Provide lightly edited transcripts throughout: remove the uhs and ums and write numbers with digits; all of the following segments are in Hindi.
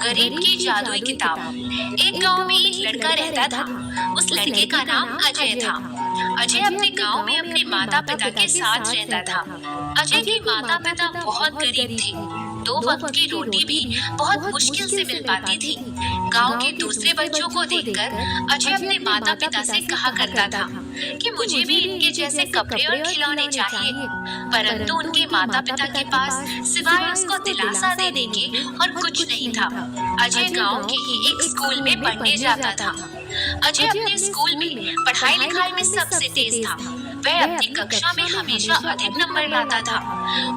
गरीब की जादुई किताब। एक गांव में एक लड़का रहता था। उस लड़के का नाम अजय था। अजय अपने गांव में अपने माता पिता के साथ रहता था। अजय के माता पिता बहुत गरीब थे। 2 वक्त की रोटी भी बहुत मुश्किल से मिल पाती थी। गांव के दूसरे बच्चों को देखकर अजय अपने माता पिता से कहा करता था कि मुझे भी इनके जैसे कपड़े और खिलौने चाहिए, परंतु उनके माता पिता के पास सिवाय उसको दिलासा देने के और कुछ नहीं था। अजय गांव के ही एक स्कूल में पढ़ने जाता था। अजय अपने स्कूल में पढ़ाई लिखाई में सबसे तेज था। वह अपनी कक्षा में हमेशा अधिक नंबर लाता था।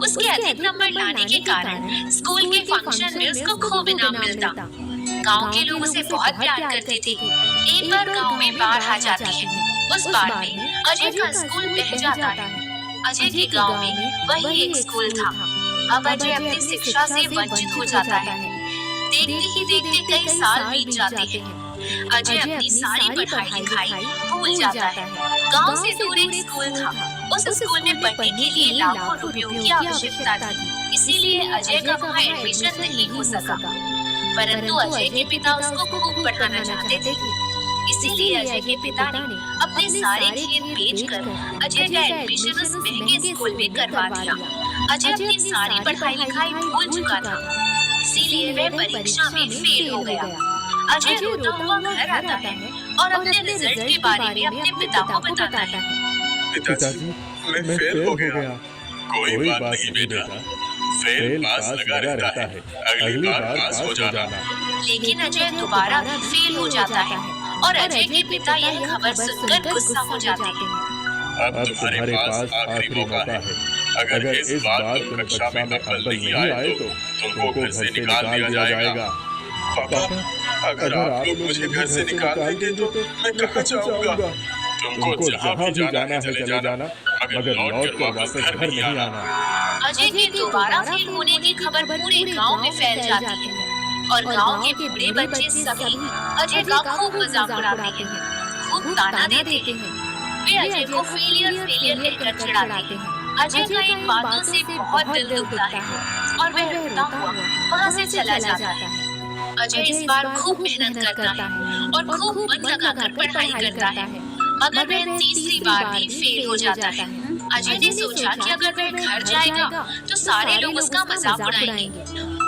उसके अधिक नंबर लाने के कारण स्कूल के फंक्शन में उसको खूब इनाम मिलता। गांव के लोग उसे बहुत प्यार करते थे। एक बार गांव में बाढ़ आ जाती है। उस बाढ़ में अजय का स्कूल बह जाता है। अजय के गांव में वही एक स्कूल था। अब अजय अपनी शिक्षा से वंचित हो जाता है। देखते ही देखते कई साल बीत जाते हैं। अजय अपनी सारी पढ़ाई लिखाई भूल जाता है। गांव से दूर एक स्कूल था। उस स्कूल में पढ़ने के लिए लाखों रुपयों की आवश्यकता थी, इसीलिए अजय का वहाँ एडमिशन नहीं हो सका। परंतु अजय के पिता उसको खूब पढ़ाना चाहते थे, इसीलिए अजय के पिता ने अपने सारे खेत बेचकर अजय का एडमिशन उस महंगे स्कूल में करवा दिया। अजय अपनी सारी पढ़ाई लिखाई भूल चुका था, इसीलिए वह परीक्षा में फेल हो गया। अजय रोता हुआ घर आता है और अपने रिजल्ट के बारे में अपने पिता को बताता है। पिताजी, मैं फेल हो गया। कोई बात नहीं बेटा, फेल पास लगा रहता है, अगली बार पास हो जाना। लेकिन अजय दोबारा भी फेल हो जाता है और अजय के पिता यह खबर सुनकर गुस्सा हो जाते हैं। अब तुम्हारे पास आखिरी मौका है। अगर इस बार तुम कक्षा में अव्वल नहीं आए तो तुमको घर से निकाल दिया जाएगा। पापा, अगर आप लोग मुझे घर से निकाल देंगे तो मैं कहाँ जाऊँगा? तुमको जहाँ भी जाना है चले जाना, मगर लौट कर वापस घर नहीं आना। अजय के दोबारा फेल होने की खबर पूरे गांव में फैल जाती है और गांव के बूढ़े बच्चे सभी अजय का खूब मजाक उड़ाते हैं, खूब ताना देते हैं। वे अजय को फेलियर कहकर चिढ़ाते हैं। अजय का इन बातों से बहुत दिल दुखता है और वह रोता हुआ वहाँ से चला जाता है। अजय इस बार खूब मेहनत करता है और खूब मन लगाकर पढ़ाई करता है, मगर वह तीसरी बार भी फेल हो जाता है। अजय ने सोचा कि अगर वह घर जाएगा तो सारे लोग उसका मजाक उड़ाएंगे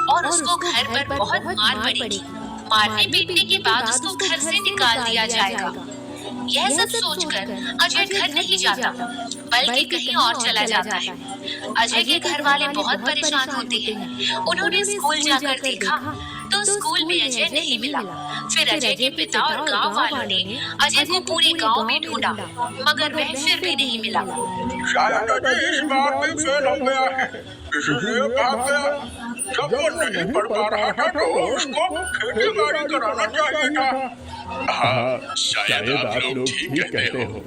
और उसको घर पर बहुत मार पड़ेगी। मारने पीटने के बाद उसको घर से निकाल दिया जाएगा। यह सब सोचकर अजय घर नहीं जाता, बल्कि कहीं और चला जाता है। अजय के घर वाले बहुत परेशान होते हैं। उन्होंने स्कूल जाकर देखा तो स्कूल में अजय नहीं मिला। फिर अजय के पिता और गांव वालों ने अजय को पूरे गांव में ढूंढा, मगर वह फिर भी नहीं मिला। शायद अजय इस बार भी फेल हो गया है, इसलिए भाग गया। जब वो नहीं पढ़ पा रहा था तो उसको खेती बाड़ी कराना चाहिए था। हाँ, शायद आप लोग ठीक कहते हो।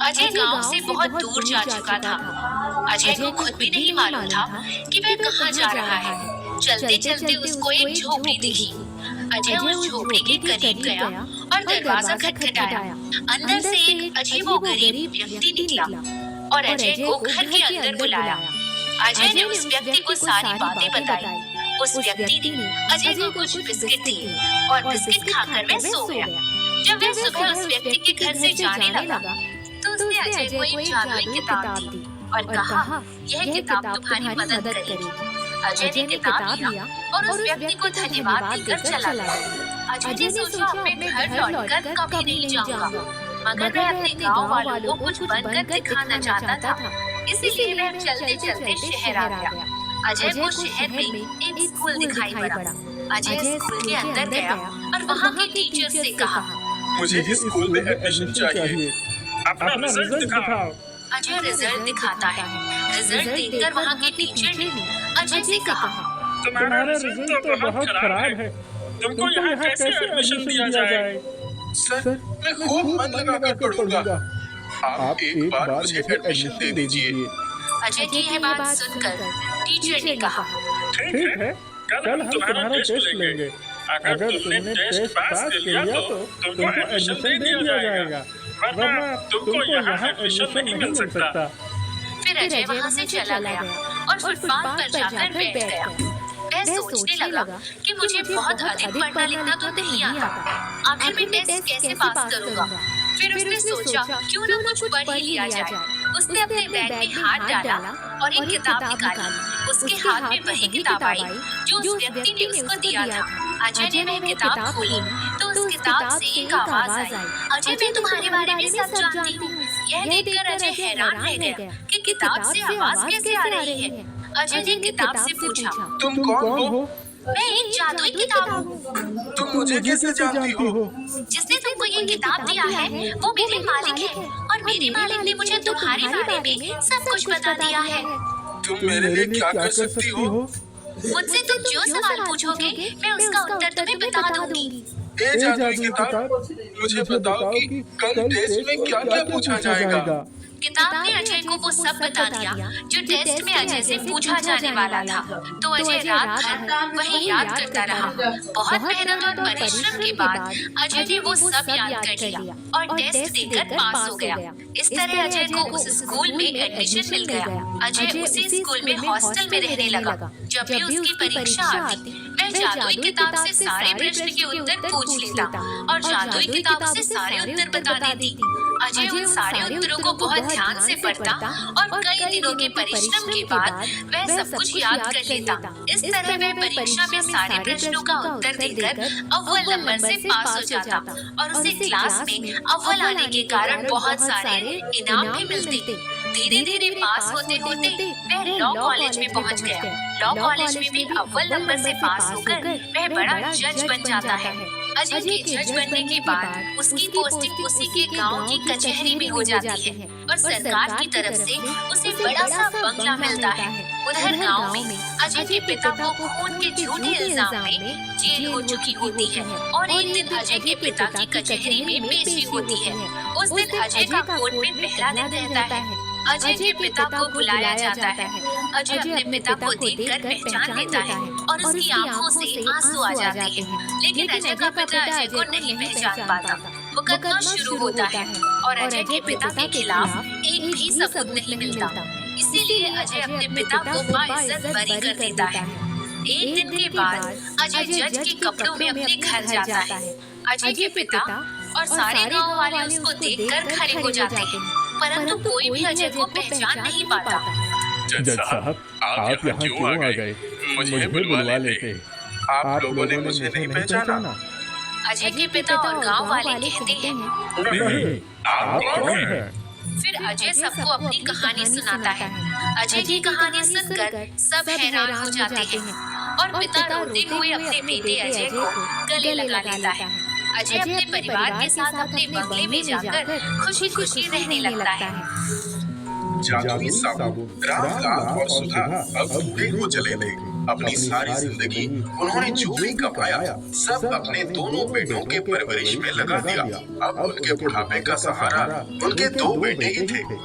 अजय गांव से बहुत दूर जा चुका था। अजय को खुद भी नहीं मालूम था कि वह कहाँ जा रहा है। चलते चलते उसको एक झोपड़ी दिखी। अजय उस झोपड़ी के करीब गया और दरवाजा खटखटाया। अंदर से एक अजीब व गरीब व्यक्ति निकला और अजय को घर के अंदर बुलाया। अजय ने उस व्यक्ति को सारी बातें बताई। उस व्यक्ति ने अजय को कुछ बिस्किट दिए और बिस्किट खाकर वह सो गया। जब वह सुबह उस व्यक्ति के घर से जाने लगा तो उसने अजय को एक जादुई किताब दी और कहा, यह किताब तुम्हारी मदद करेगी। अजय ने किताब लिया और उस व्यक्ति को धन्यवाद देकर चला गया। अजय ने सोचा अपने घर लौटकर कभी नहीं जाऊंगा, मगर वह अपने गांव वालों को कुछ बनकर दिखाना चाहता था, इसीलिए वह चलते चलते शहर आ गया। अजय को शहर में एक स्कूल दिखाई पड़ा। अजय स्कूल के अंदर गया और वहाँ के टीचर से कहा, मुझे इस स्कूल में एडमिशन चाहिए। अपना रिजल्ट दिखाओ। अजय रिजल्ट दिखाता है। रिजल्ट देखकर वहाँ के टीचर ने अजय से कहा, तुम्हारा रिजल्ट तो बहुत खराब है, तुमको यहाँ कैसे एडमिशन दिया जाए? सर, मैं खूब मन लगाकर पढ़ूंगा। आप एक बार मुझे एडमिशन दे दीजिए। अजय की यह बात सुनकर टीचर ने कहा, ठीक है, कल हम तुम्हारा टेस्ट लेंगे। अगर तुमने टेस्ट पास किया तो तुमको एडमिशन दे दिया जाएगा, वरना तुमको यहाँ एडमिशन नहीं मिल सकता। फिर अजय वहाँ से चला गया और फुटपाथ पर जाकर बैठ गया। वह सोचने लगा कि मुझे बहुत अधिक पढ़ना लिखना तो नहीं आता, आखिर मैं टेस्ट कैसे पास करूंगा। फिर उसने सोचा क्यों न कुछ पढ़ ही लिया जाए। उसने अपने बैग में हाथ डाला और एक किताब निकाली। उसके हाथ में वही किताब आई जो उस व्यक्ति ने उसको दिया था। अजय ने वह किताब खोली तो उस किताब से एक आवाज आई, अजय मैं तुम्हारे बारे में सब जानती हूँ। यह देखकर अजय हैरान रह गया कि किताब से आवाज कैसे आ रही है। अजय ने किताब से पूछा, तुम कौन हो? मैं एक जादुई किताब हूँ। तुम मुझे कैसे जानती हो? जिसने तुमको ये किताब दिया है वो मेरे मालिक है और मेरे मालिक ने मुझे तुम्हारे बारे में सब कुछ बता दिया है। तुम मेरे लिए क्या कर सकती हो? मुझसे तुम जो सवाल पूछोगे मैं उसका उत्तर तुम्हें बता दूंगी। ए जादुई किताब, मुझे बताओ कि कल टेस्ट में क्या क्या पूछा जाएगा? किताब ने अजय को वो सब बता दिया जो टेस्ट में अजय से पूछा जाने वाला था। तो अजय रात भर वही याद करता रहा। बहुत मेहनत और परिश्रम के बाद अजय ने वो सब याद कर लिया और टेस्ट देकर पास हो गया। इस तरह अजय को उस स्कूल में एडमिशन मिल गया। अजय उसी स्कूल में हॉस्टल में रहने लगा। जब भी उसकी परीक्षा आती वह जादुई किताब से सारे प्रश्न के उत्तर पूछ लेता और जादुई किताब से सारे उत्तर बता देती। अजय उन सारे उत्तरों को बहुत ध्यान से पढ़ता और कई दिनों के परिश्रम के बाद वह सब कुछ याद कर लेता। इस तरह वह परीक्षा में सारे प्रश्नों का उत्तर देकर अव्वल नंबर से पास हो जाता और उसे क्लास में अव्वल आने के कारण बहुत सारे इनाम भी मिलते। धीरे धीरे पास होते होते वह लॉ कॉलेज में पहुंच गया। लॉ कॉलेज में भी अव्वल नंबर से पास होकर वह बड़ा जज बन जाता है। अजय के जज बनने के बाद उसकी पोस्टिंग उसी के गांव की कचहरी में हो जाती है और सरकार की तरफ से उसे बड़ा सा बंगला मिलता है। उधर गांव में अजय के पिता को खून के झूठे इल्जाम में जेल हो चुकी होती है और एक दिन अजय के पिता की कचहरी में पेशी होती है। उस दिन अजय का कोर्ट में पहला दिन रहता है। अजय के पिता को बुलाया जाता है। अजय अपने पिता को देखकर पहचान लेता है और उसकी आंखों से आंसू आ जाते हैं। लेकिन अजय का पिता अजय को नहीं पहचान पाता। मुकदमा शुरू होता है और अजय के पिता के खिलाफ एक भी सबूत नहीं मिलता। इसीलिए अजय अपने पिता को बाइज्जत बरी कर देता है। एक दिन के बाद अजय जज के कपड़ों में अपने घर जाता है। अजय के पिता और सारे गांव वाले उसको देखकर खड़े हो जाते हैं, परंतु कोई भी अजय को पहचान नहीं पाता। जज साहब, आप यहाँ क्यों आ गए? मुझे बुलवा लेते। आप लोगों ने मुझे नहीं पहचाना? अजय के पिता और गांव वाले कहते हैं, नहीं, आप कौन हैं? फिर अजय सबको अपनी कहानी सुनाता है। अजय की कहानी सुनकर सब हैरान हो जाते हैं और पिता रोते हुए अपने बेटे अजय को गले लगा लेता है। अजय अपने परिवार के साथ अपने बंगले में जाकर खुशी खुशी रहने लगता है। जादुई साबुन राम और सुधा अब बूढ़े हो चले थे। अपनी सारी जिंदगी उन्होंने जो भी कमाया सब अपने दोनों बेटों के परवरिश में लगा दिया। अब उनके बुढ़ापे का सहारा उनके दो बेटे ही थे।